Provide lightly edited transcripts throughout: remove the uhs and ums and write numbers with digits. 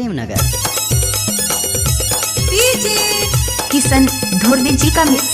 Premnagar. DJ Kishan Dhurve जी का mix.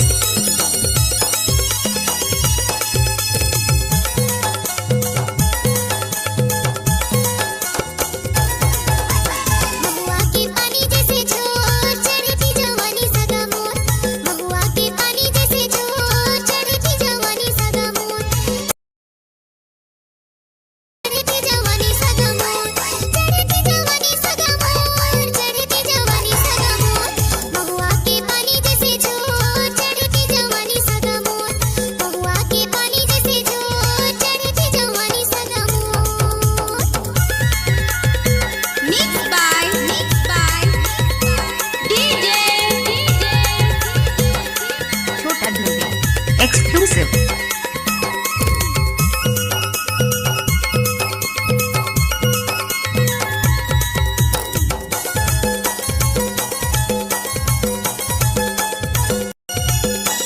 Exclusive.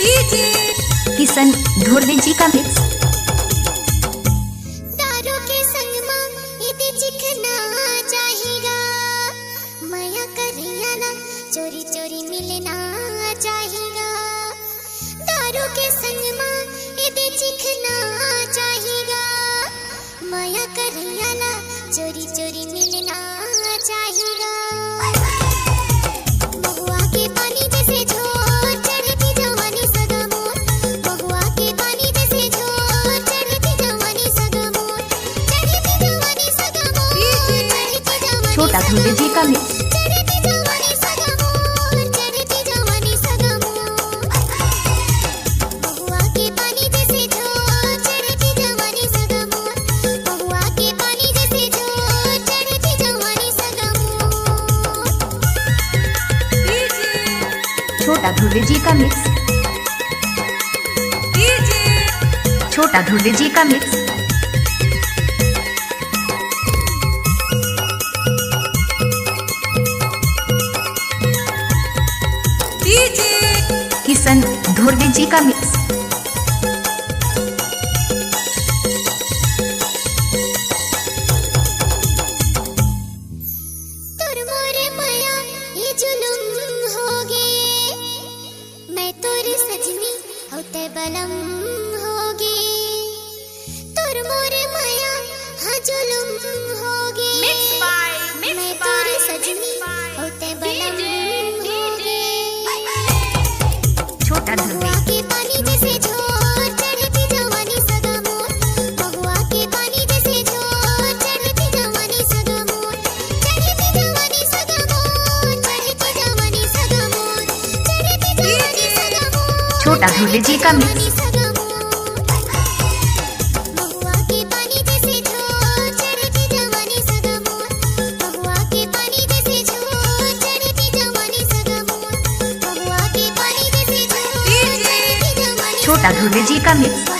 DJ Kishan Dhurve जी का मिक्स। दारू के संग मां इते चिखना चाहेगा, माया करिया ना चोरी चोरी मिलना चाहेगा। दारू के संग मां इते चिखना चाहेगा, माया करिया ना चोरी चोरी मिलना चाहेगा। महुआ के पानी जैसे झोर चढ़ती जवानी सदा मोर, महुआ के पानी जैसे झोर चढ़ती जवानी सदा मोर, चढ़ती जवानी सदा मोर, चढ़ती जवानी छोटा धुर्वे जी का मिक्स। चढ़ती जवानी सदा मोर, चढ़ती जवानी सदा मोर। महुआ के पानी जैसे झोर चढ़ती जवानी सदा मोर, महुआ के पानी जैसे झोर चढ़ती जवानी सदा मोर। छोटा धुर्वे जी का मिक्स। डीजे छोटा धुर्वे जी का मिक्स। डीजे किशन धुर्वे जी का मिक्स। तुर मोरे माया ये जुलुम होगे, मैं तोर सजनी होते बलम होगे। तुर मोरे माया हाँ जुलुम होगे, मैं तोर सजनी होते बलम होगे। छोटा धुर्वे महुआ के पानी जैसे झोर चढ़ती जवानी सदा मोर, महुआ के पानी जैसे झोर चढ़ती जवानी सदा मोर, चढ़ती जवानी सदा मोर, चढ़ती जवानी सदा मोर, चढ़ती जवानी सदा मोर। छोटा धुर्वे जी का मिक्स। महुआ के पानी जैसे झोर चढ़ती जवानी सदा मोर, महुआ के पानी जैसे झोर चढ़ती जवानी सदा मोर, महुआ के पानी जैसे झोर चढ़ती जवानी छोटा धुर्वे जी का मिक्स।